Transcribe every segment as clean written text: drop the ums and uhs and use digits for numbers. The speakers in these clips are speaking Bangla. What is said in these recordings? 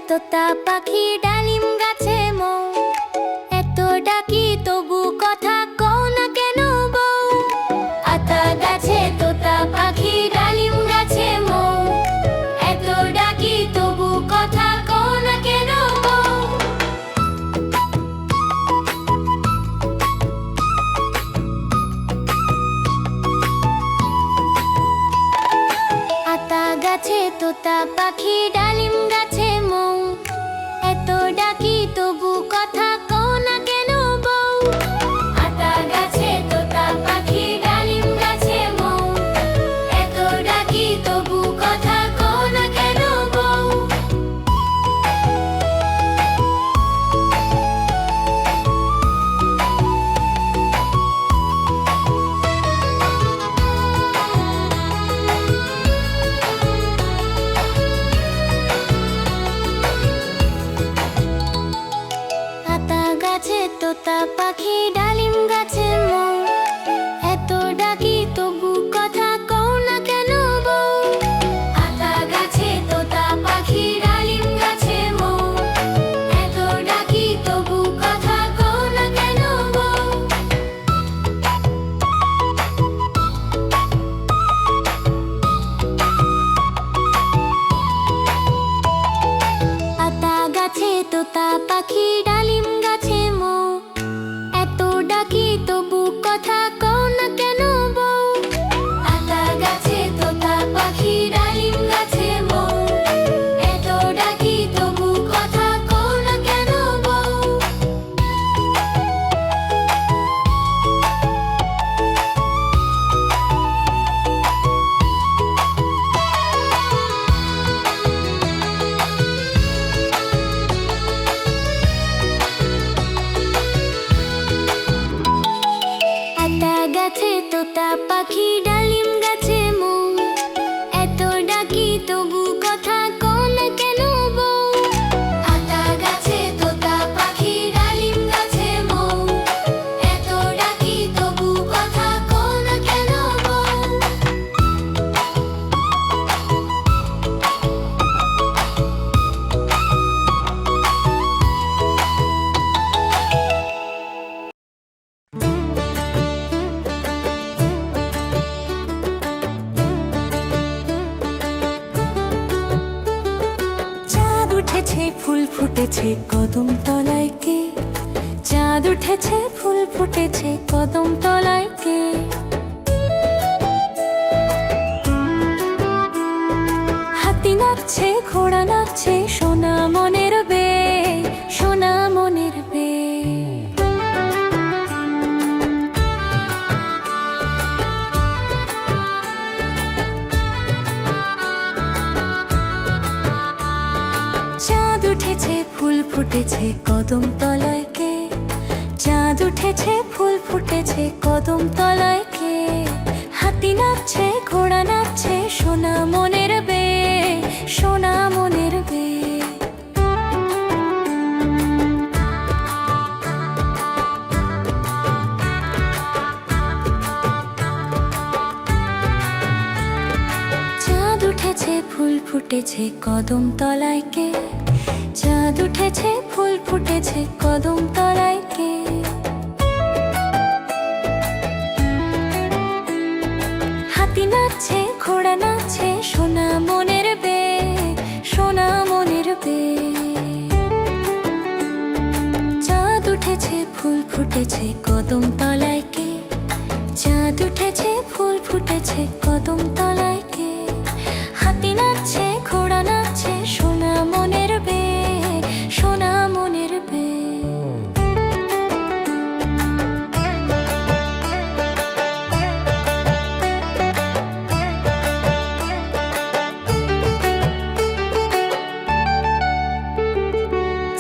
তোতা পাখি ডালিম গাছে মৌ, এত ডাকি তবু কথা কও না কেন বউ। আতা গাছে তোতা পাখি ডালিম গাছে মৌ, এত ডাকি তবু কথা কও না কেন বউ। আতা গাছে তোতা পাখি ডালিম গাছে মৌ, এত ডাকি তবু কথা কও না কেন বউ। আতা গাছে তোতা পাখি ডালিম গাছে মৌ, এত ডাকি তবু কথা কও না কেন বউ। আতা গাছে তোতা পাখি ডালিম গাছে মৌ, এত ডাকি তবু কথা কও না কেন বউ। আতা গাছে তোতা পাখি ডালিম গাছে মৌ, এত ডাকি তবু কথা কও না কেন বউ। আতা গাছে তোতা পাখি ডালিম গাছে মৌ, এত ডাকি তবু কথা কও না কেন বউ। আতা গাছে তোতা পাখি ডালিম গাছে মৌ, এত ডাকি তবু কথা কও না কেন বউ। আতা গাছে তোতা পাখি ডালিম গাছে মৌ, এত ডাকি তবু কথা কও না কেন বউ। আতা গাছে তোতা পাখি ডালিম গাছে মৌ, এত ডাকি তবু কথা কও না কেন বউ। চাঁদ উঠেছে ফুল ফুটেছে কদম তলায় কে, চাঁদ উঠেছে ফুল ফুটেছে কদম তলায় কে। হাতি নাচছে ঘোড়া নাচছে সোনা মনের বে, সোনা মনের বে। চাঁদ উঠেছে ফুল ফুটেছে কদম তলায় কে, চাঁদ উঠেছে ফুল ফুটেছে কদম তলায় কে। হাতি নাচছে ঘোড়া নাচছে সোনা মনের বে, সোনা মনের বে। চাঁদ উঠেছে ফুল ফুটেছে কদম তলায় কে, চাঁদ উঠেছে ফুল ফুটেছে কদম তলায় কে। হাতি নাচছে ঘোড়া নাচছে সোনা মনের বে, সোনা মনের বে। চাঁদ উঠেছে ফুল ফুটেছে কদম তলায় কে, চাঁদ উঠেছে ফুল ফুটেছে কদম তলায় কে। হাতি নাচছে ঘোড়া নাচছে সোনা মনের বে, সোনা মনের বে।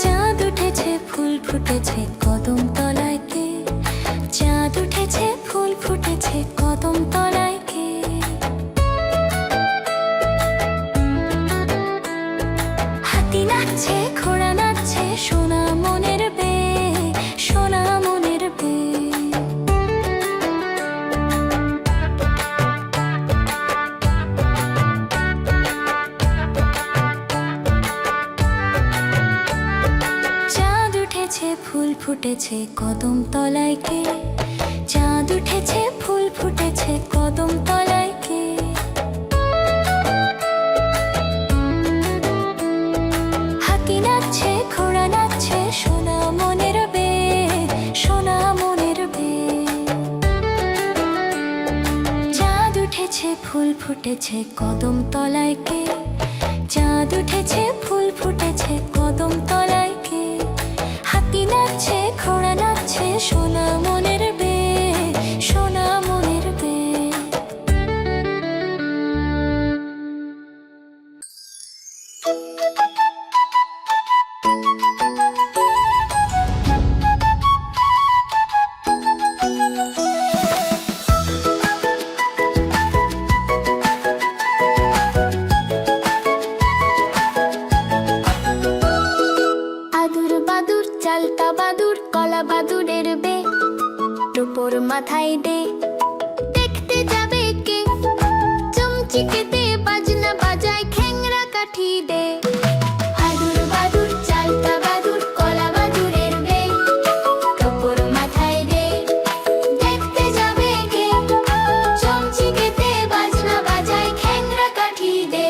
চাঁদ উঠেছে ফুল ফুটেছে কদম তলায় কে, চাঁদ উঠেছে ফুল ফুটেছে কদম তলায় কে। ফুটেছে কদম তলায় কে? চাঁদ উঠেছে ফুল ফুটেছে কদম তলায় কে? হাতি নাচছে ঘোড়া নাচছে সোনা মনের বে, সোনা মনের বে। চাঁদ উঠেছে ফুল ফুটেছে কদম তলায় কে? চাঁদ উঠেছে ফুল ফুটেছে কদম তলায় কে? হাতি নাচছে ঘোড়া নাচছে সোনা মনের বে, সোনা মনের বে। আদুর বাদুর চালতা বাদুর কলা বাদুরের বে, টোপর মাথায় দে। দেখতে যাবে কে? চমচিকে দে বাজনা বাজায় খ্যাংরা কাঠি দে। আদুর বাদুর চালতা বাদুর কলা বাদুরের বে, টোপর মাথায় দে। দেখতে যাবে কে? চমচিকে দে বাজনা বাজায় খ্যাংরা কাঠি দে।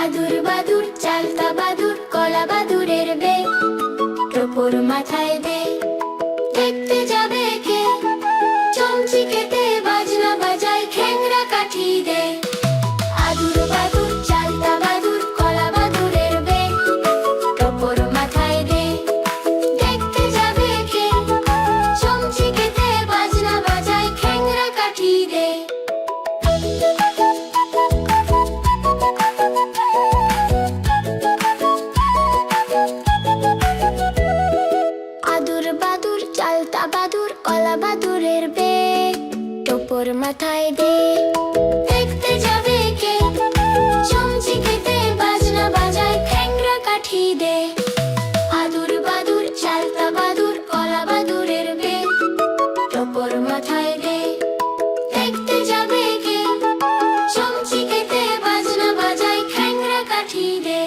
আদুর বাদুর চালতা বাদুর কলা বাদুরের বে, টোপর মাথায় দে। দেখতে যাবে কে? চমচিকেতে বাজনা বাজায় খ্যাংরা কাঠি দে। আদুর বাদুর চালতা বাদুর কলা বাদুরের বে, টোপর মাথায় দে। দেখতে যাবে কে? চমচিকেতে বাজনা বাজায় খ্যাংরা কাঠি দে। আদুর বাদুর চালতা বাদুর কলা বাদুরের বে, টোপর মাথায় দে। দেখতে যাবে কে? চমচিকেতে বাজনা বাজায় খ্যাংরা কাঠি দে। আদুর বাদুর চালতা বাদুর কলা বাদুরের বে, টোপর মাথায় দে। দেখতে যাবে কে? চমচিকেতে বাজনা বাজায় খ্যাংরা কাঠি দে।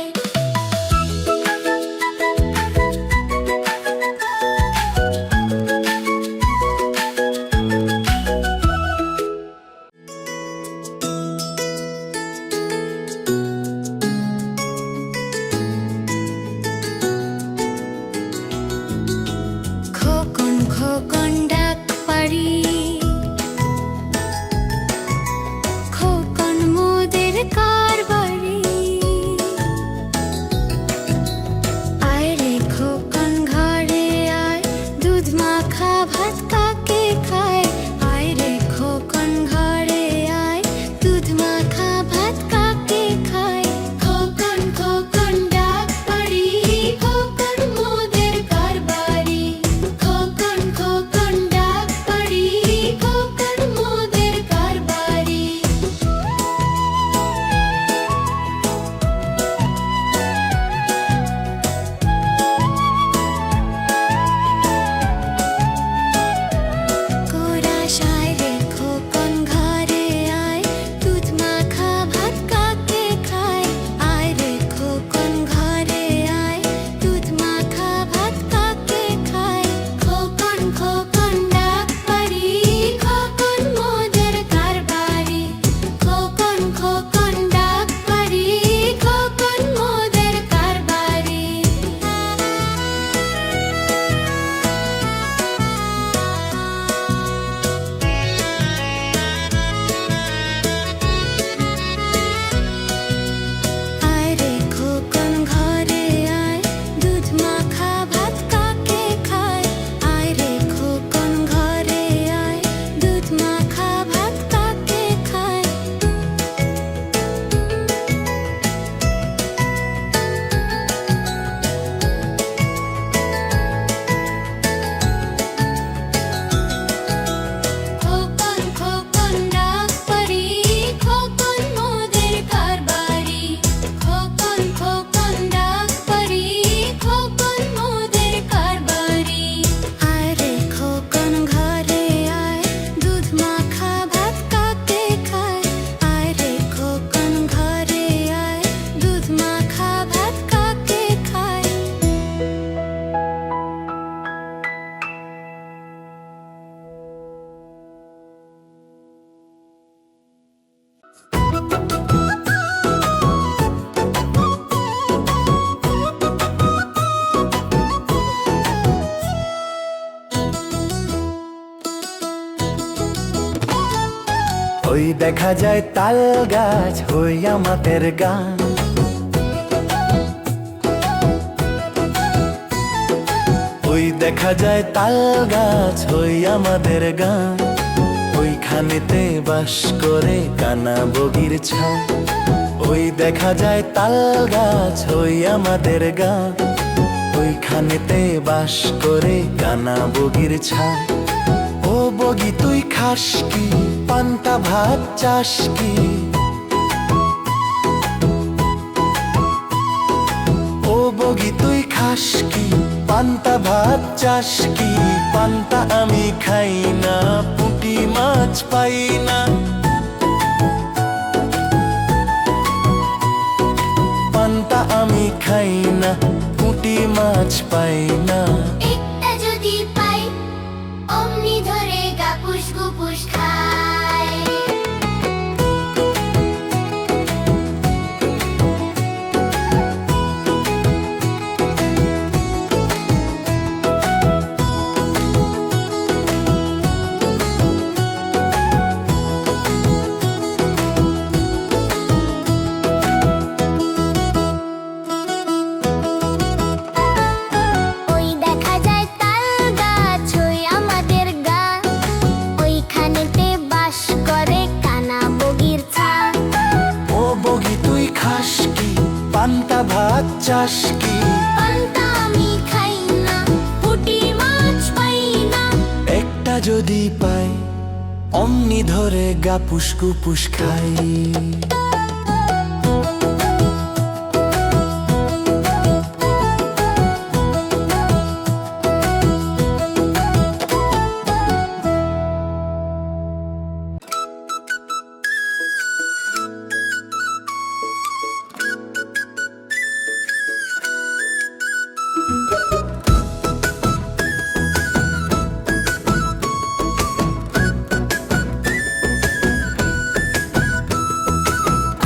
ওই দেখা যায় তাল গাছ হই আমাদের গান। ওই দেখা যায় তাল গাছ হই আমাদের গান। ওইখানেতে বাস করে কানা বগির ছান। ওই দেখা যায় তাল গাছ হই আমাদের গান। ওইখানেতে বাস করে কানা বগির ছান। ও বগি তুই খাস কি, পান্তা ভাত চাস কি? ও বগি তুই খাস কি, পান্তা ভাত চাস কি? পান্তা আমি খাই না, পুঁটি মাছ পাই না। পান্তা আমি খাই না, পুঁটি মাছ পাই না। একটা যদি পাই অমনি ধরে গাপুস গুপুস খায়। ওই দেখা যায় তাল গাছ হই আমাদের গান। ওইখানেতে বাস করে কানা বগির ছান। ও বগি তুই খাস কি, পান্তা ভাত চাস কি? পান্তা আমি খাই না, পুঁটি মাছ পাই না। একটা যদি পাই অমনি ধরে গাপুস গুপুস খাই।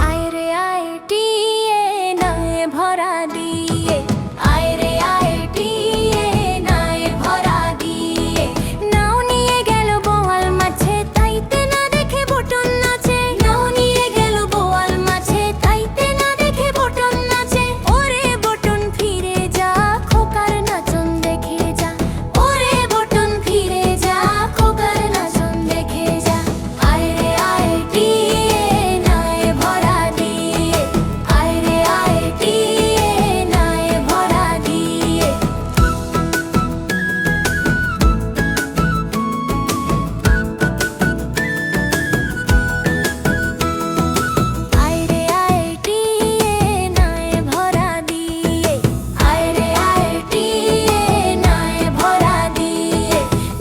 আয় রে আয় টিয়ে নায়ে ভরা দিয়ে, আয় রে আয় টিয়ে নায়ে ভরা দিয়ে। নাও নিয়ে গেল বোয়াল মাছে, তাইতে না দেখে বটন নাচে। নাও নিয়ে গেল বোয়াল মাছে, তাইতে না দেখে বটন নাচে। ওরে বটন ফিরে যা, খোকার নাচন দেখে যা। ওরে বটন ফিরে যা, খোকার নাচন দেখে যা। আয় রে আয় টিয়ে নায়ে ভরা দিয়ে, আয় রে আয় টিয়ে নায়ে ভরা দিয়ে। আয় রে আয় টিয়ে নায়ে ভরা দিয়ে, আয় রে আয় টিয়ে নায়ে ভরা দিয়ে।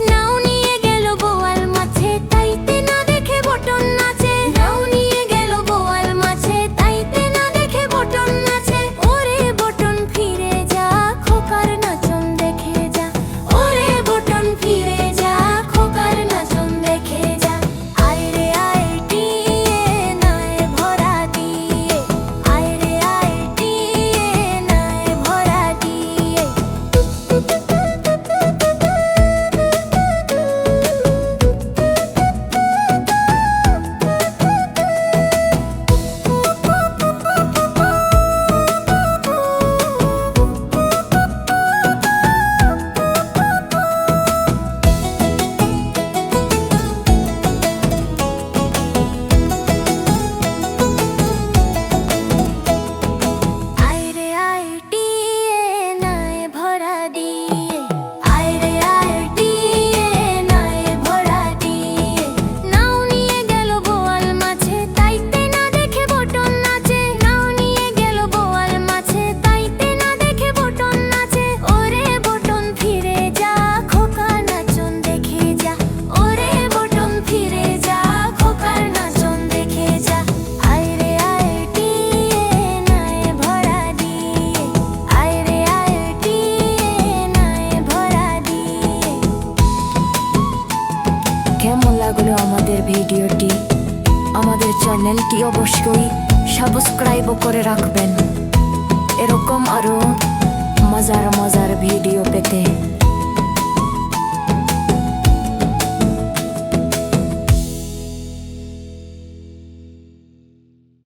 নাও নিয়ে গেল বোয়াল মাছে, তাইতে না দেখে বটন নাচে। নাও নিয়ে গেল বোয়াল মাছে, তাইতে না দেখে বটন নাচে। ওরে বটন ফিরে যা, খোকার নাচন দেখে যা। ওরে বটন ফিরে যা, খোকার নাচন দেখে যা। আয় রে আয় টিয়ে নায়ে ভরা দিয়ে, আয় রে আয় টিয়ে নায়ে ভরা দিয়ে। আয় রে আয় টিয়ে নায়ে ভরা দিয়ে, আয় রে আয় টিয়ে নায়ে ভরা দিয়ে। নাও নিয়ে গেল বোয়াল মাছে, তাইতে না দেখে বটন নাচে। নাও নিয়ে গেল বোয়াল মাছে, তাইতে না দেখে বটন নাচে। ওরে বটন ফিরে যা, খোকা নাচন দেখে যা। ওরে বটন ফিরে যা, খোকার নাচন দেখে যা। আয় রে আয় টিয়ে নায়ে ভরা দিয়ে, আয় রে আয় টিয়ে নায়ে ভরা দিয়ে। কেমন লাগলো আমাদের ভিডিওটি? আমাদের চ্যানেলটি অবশ্যই সাবস্ক্রাইব করে রাখবেন এরকম আরো মজার মজার ভিডিও পেতে।